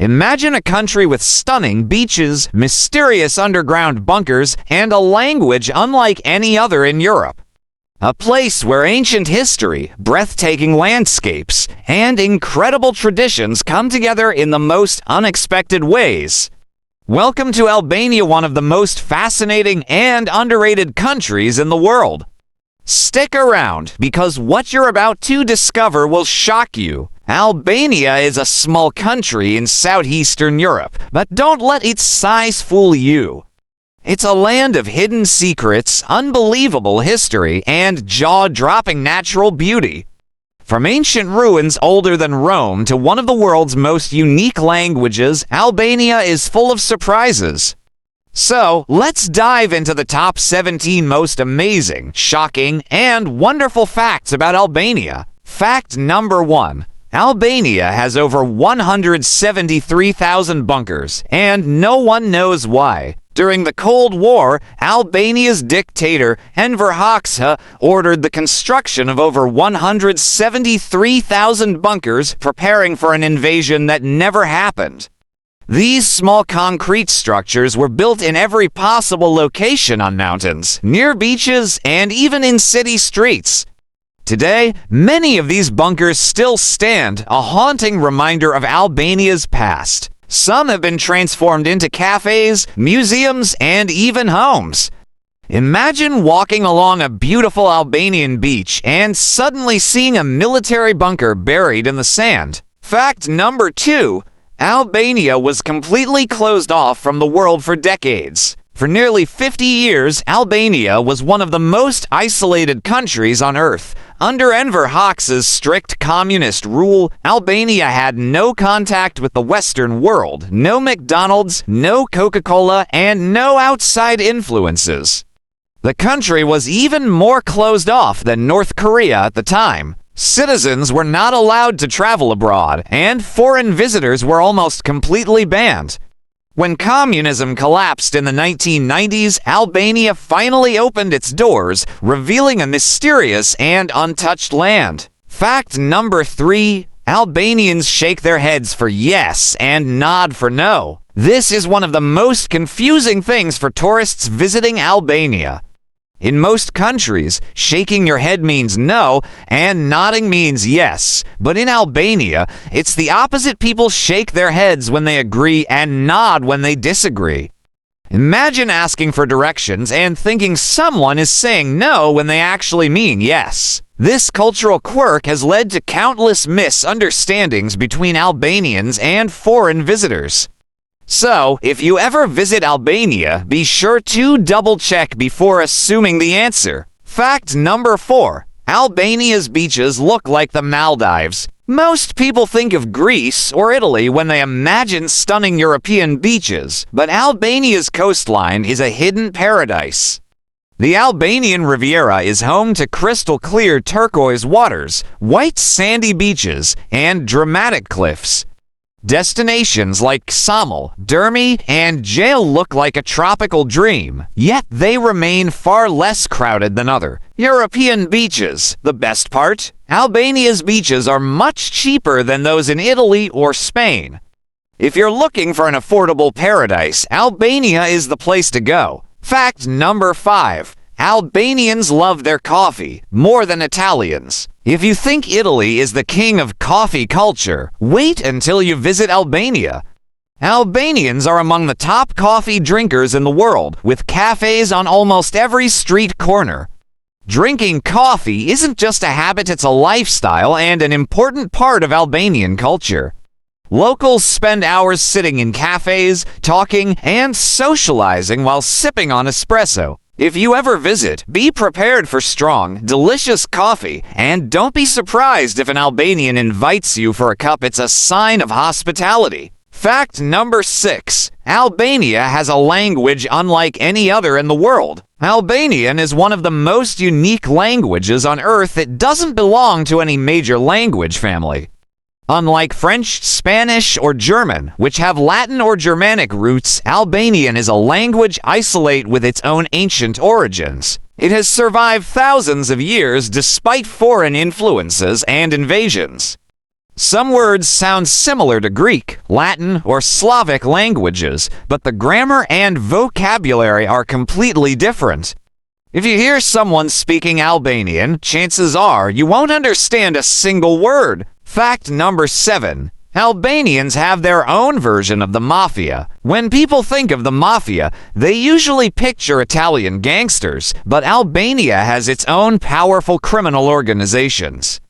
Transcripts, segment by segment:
Imagine a country with stunning beaches, mysterious underground bunkers, and a language unlike any other in Europe. A place where ancient history, breathtaking landscapes, and incredible traditions come together in the most unexpected ways. Welcome to Albania, one of the most fascinating and underrated countries in the world. Stick around, because what you're about to discover will shock you. Albania is a small country in southeastern Europe, but don't let its size fool you. It's a land of hidden secrets, unbelievable history, and jaw-dropping natural beauty. From ancient ruins older than Rome to one of the world's most unique languages, Albania is full of surprises. So, let's dive into the top 17 most amazing, shocking, and wonderful facts about Albania. Fact number 1. Albania has over 173,000 bunkers, and no one knows why. During the Cold War, Albania's dictator, Enver Hoxha, ordered the construction of over 173,000 bunkers, preparing for an invasion that never happened. These small concrete structures were built in every possible location on mountains, near beaches, and even in city streets. Today, many of these bunkers still stand, a haunting reminder of Albania's past. Some have been transformed into cafes, museums, and even homes. Imagine walking along a beautiful Albanian beach and suddenly seeing a military bunker buried in the sand. Fact number 2. Albania was completely closed off from the world for decades. For nearly 50 years, Albania was one of the most isolated countries on Earth. Under Enver Hoxha's strict communist rule, Albania had no contact with the Western world, no McDonald's, no Coca-Cola, and no outside influences. The country was even more closed off than North Korea at the time. Citizens were not allowed to travel abroad, and foreign visitors were almost completely banned. When communism collapsed in the 1990s, Albania finally opened its doors, revealing a mysterious and untouched land. Fact number 3. Albanians shake their heads for yes and nod for no. This is one of the most confusing things for tourists visiting Albania. In most countries, shaking your head means no, and nodding means yes. But in Albania, it's the opposite. People shake their heads when they agree and nod when they disagree. Imagine asking for directions and thinking someone is saying no when they actually mean yes. This cultural quirk has led to countless misunderstandings between Albanians and foreign visitors. So, if you ever visit Albania, be sure to double-check before assuming the answer. Fact number 4. Albania's beaches look like the Maldives. Most people think of Greece or Italy when they imagine stunning European beaches, but Albania's coastline is a hidden paradise. The Albanian Riviera is home to crystal-clear turquoise waters, white sandy beaches, and dramatic cliffs. Destinations like Ksamil, Durmi, and Jail look like a tropical dream, yet they remain far less crowded than other European beaches. The best part? Albania's beaches are much cheaper than those in Italy or Spain. If you're looking for an affordable paradise, Albania is the place to go. Fact number 5. Albanians love their coffee more than Italians. If you think Italy is the king of coffee culture, wait until you visit Albania. Albanians are among the top coffee drinkers in the world, with cafes on almost every street corner. Drinking coffee isn't just a habit, it's a lifestyle and an important part of Albanian culture. Locals spend hours sitting in cafes, talking, and socializing while sipping on espresso. If you ever visit, be prepared for strong, delicious coffee, and don't be surprised if an Albanian invites you for a cup. It's a sign of hospitality. Fact number 6. Albania has a language unlike any other in the world. Albanian is one of the most unique languages on Earth that doesn't belong to any major language family. Unlike French, Spanish, or German, which have Latin or Germanic roots, Albanian is a language isolate with its own ancient origins. It has survived thousands of years despite foreign influences and invasions. Some words sound similar to Greek, Latin, or Slavic languages, but the grammar and vocabulary are completely different. If you hear someone speaking Albanian, chances are you won't understand a single word. Fact number 7. Albanians have their own version of the mafia. When people think of the mafia, they usually picture Italian gangsters, but Albania has its own powerful criminal organizations.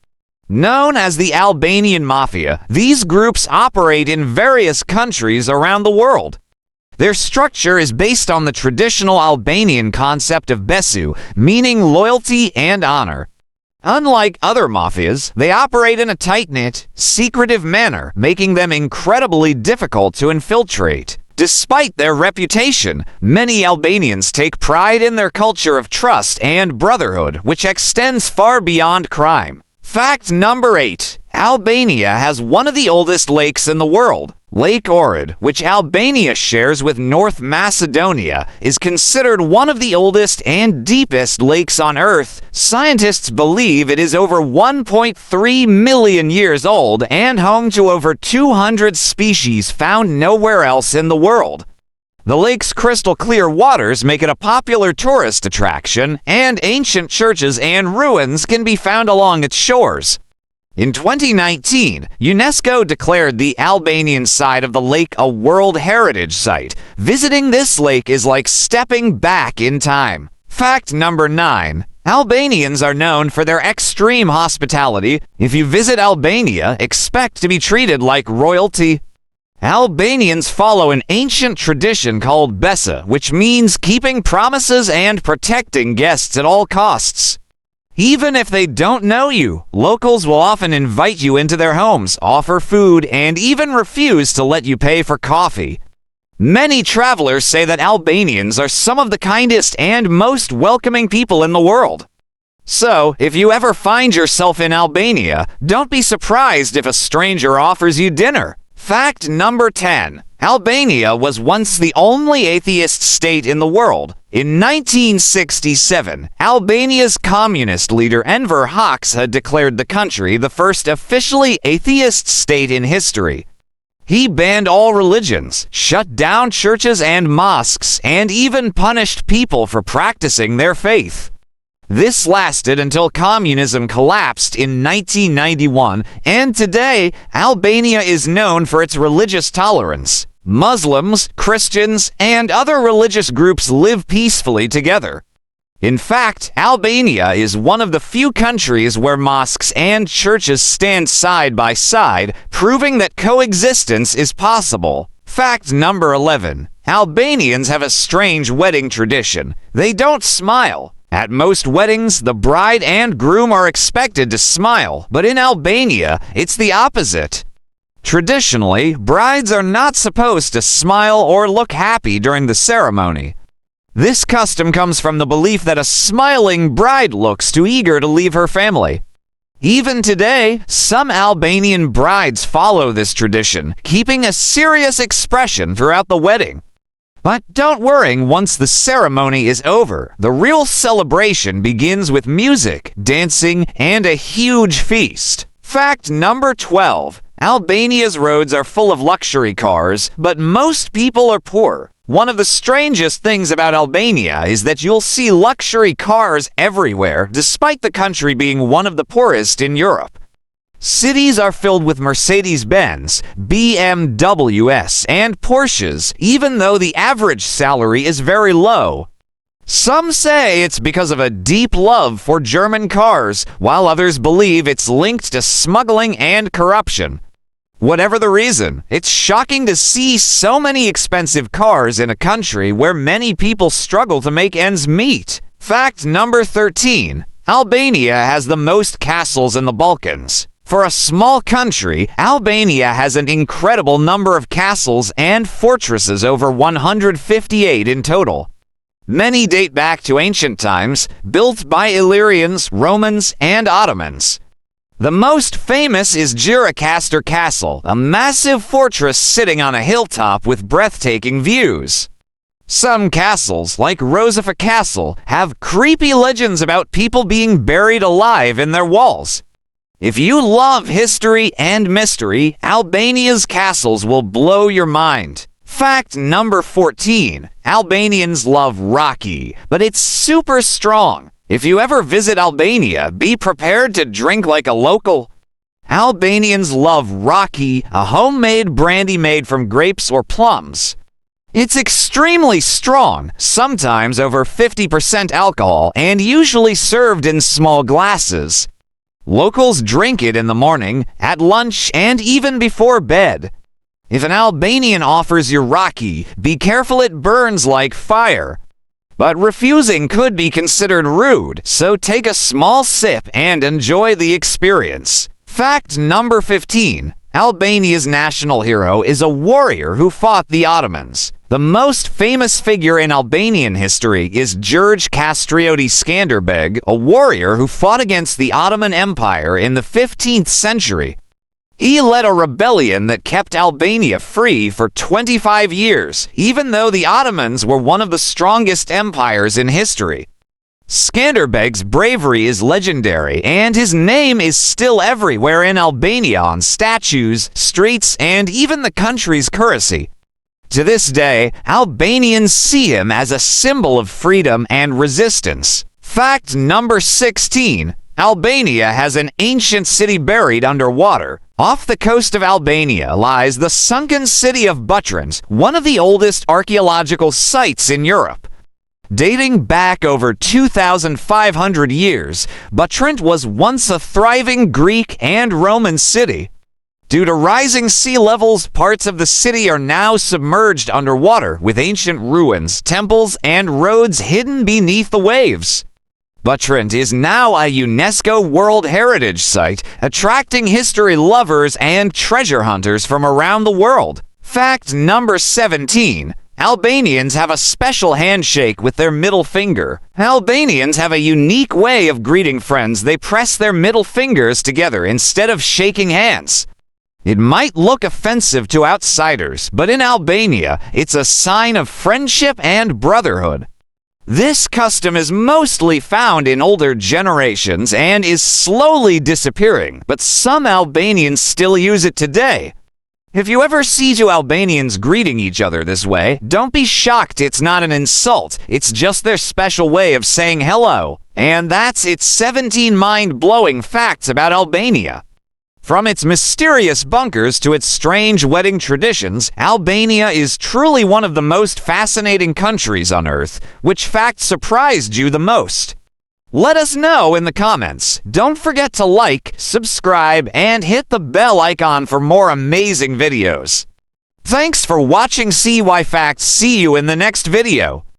Known as the Albanian Mafia, these groups operate in various countries around the world. Their structure is based on the traditional Albanian concept of besu, meaning loyalty and honor. Unlike other mafias, they operate in a tight-knit, secretive manner, making them incredibly difficult to infiltrate. Despite their reputation, many Albanians take pride in their culture of trust and brotherhood, which extends far beyond crime. Fact number 8. Albania has one of the oldest lakes in the world. Lake Ohrid, which Albania shares with North Macedonia, is considered one of the oldest and deepest lakes on Earth. Scientists believe it is over 1.3 million years old and home to over 200 species found nowhere else in the world. The lake's crystal-clear waters make it a popular tourist attraction, and ancient churches and ruins can be found along its shores. In 2019, UNESCO declared the Albanian side of the lake a World Heritage Site. Visiting this lake is like stepping back in time. Fact number 9. Albanians are known for their extreme hospitality. If you visit Albania, expect to be treated like royalty. Albanians follow an ancient tradition called besa, which means keeping promises and protecting guests at all costs. Even if they don't know you, locals will often invite you into their homes, offer food, and even refuse to let you pay for coffee. Many travelers say that Albanians are some of the kindest and most welcoming people in the world. So, if you ever find yourself in Albania, don't be surprised if a stranger offers you dinner. Fact number 10. Albania was once the only atheist state in the world. In 1967, Albania's communist leader Enver Hoxha declared the country the first officially atheist state in history. He banned all religions, shut down churches and mosques, and even punished people for practicing their faith. This lasted until communism collapsed in 1991, and today, Albania is known for its religious tolerance. Muslims, Christians, and other religious groups live peacefully together. In fact, Albania is one of the few countries where mosques and churches stand side by side, proving that coexistence is possible. Fact number 11. Albanians have a strange wedding tradition. They don't smile. At most weddings, the bride and groom are expected to smile, but in Albania, it's the opposite. Traditionally, brides are not supposed to smile or look happy during the ceremony. This custom comes from the belief that a smiling bride looks too eager to leave her family. Even today, some Albanian brides follow this tradition, keeping a serious expression throughout the wedding. But don't worry, once the ceremony is over, the real celebration begins with music, dancing, and a huge feast. Fact number 12. Albania's roads are full of luxury cars, but most people are poor. One of the strangest things about Albania is that you'll see luxury cars everywhere, despite the country being one of the poorest in Europe. Cities are filled with Mercedes-Benz, BMWs, and Porsches, even though the average salary is very low. Some say it's because of a deep love for German cars, while others believe it's linked to smuggling and corruption. Whatever the reason, it's shocking to see so many expensive cars in a country where many people struggle to make ends meet. Fact number 13. Albania has the most castles in the Balkans. For a small country, Albania has an incredible number of castles and fortresses, over 158 in total. Many date back to ancient times, built by Illyrians, Romans, and Ottomans. The most famous is Gjirokastër Castle, a massive fortress sitting on a hilltop with breathtaking views. Some castles, like Rosafa Castle, have creepy legends about people being buried alive in their walls. If you love history and mystery, Albania's castles will blow your mind. Fact number 14. Albanians love raki, but it's super strong. If you ever visit Albania, be prepared to drink like a local. Albanians love raki, a homemade brandy made from grapes or plums. It's extremely strong, sometimes over 50% alcohol, and usually served in small glasses. Locals drink it in the morning, at lunch, and even before bed. If an Albanian offers you raki, be careful, it burns like fire. But refusing could be considered rude, so take a small sip and enjoy the experience. Fact number 15. Albania's national hero is a warrior who fought the Ottomans. The most famous figure in Albanian history is Gjorgj Kastrioti Skanderbeg, a warrior who fought against the Ottoman Empire in the 15th century. He led a rebellion that kept Albania free for 25 years, even though the Ottomans were one of the strongest empires in history. Skanderbeg's bravery is legendary, and his name is still everywhere in Albania on statues, streets, and even the country's currency. To this day, Albanians see him as a symbol of freedom and resistance. Fact number 16. Albania has an ancient city buried underwater. Off the coast of Albania lies the sunken city of Butrint, one of the oldest archaeological sites in Europe. Dating back over 2,500 years, Butrint was once a thriving Greek and Roman city. Due to rising sea levels, parts of the city are now submerged underwater, with ancient ruins, temples, and roads hidden beneath the waves. Butrint is now a UNESCO World Heritage Site, attracting history lovers and treasure hunters from around the world. Fact number 17. Albanians have a special handshake with their middle finger. Albanians have a unique way of greeting friends. They press their middle fingers together instead of shaking hands. It might look offensive to outsiders, but in Albania, it's a sign of friendship and brotherhood. This custom is mostly found in older generations and is slowly disappearing, but some Albanians still use it today. If you ever see two Albanians greeting each other this way, don't be shocked. It's not an insult. It's just their special way of saying hello. And that's its 17 mind-blowing facts about Albania. From its mysterious bunkers to its strange wedding traditions, Albania is truly one of the most fascinating countries on Earth. Which fact surprised you the most? Let us know in the comments. Don't forget to like, subscribe, and hit the bell icon for more amazing videos. Thanks for watching CY Facts. See you in the next video.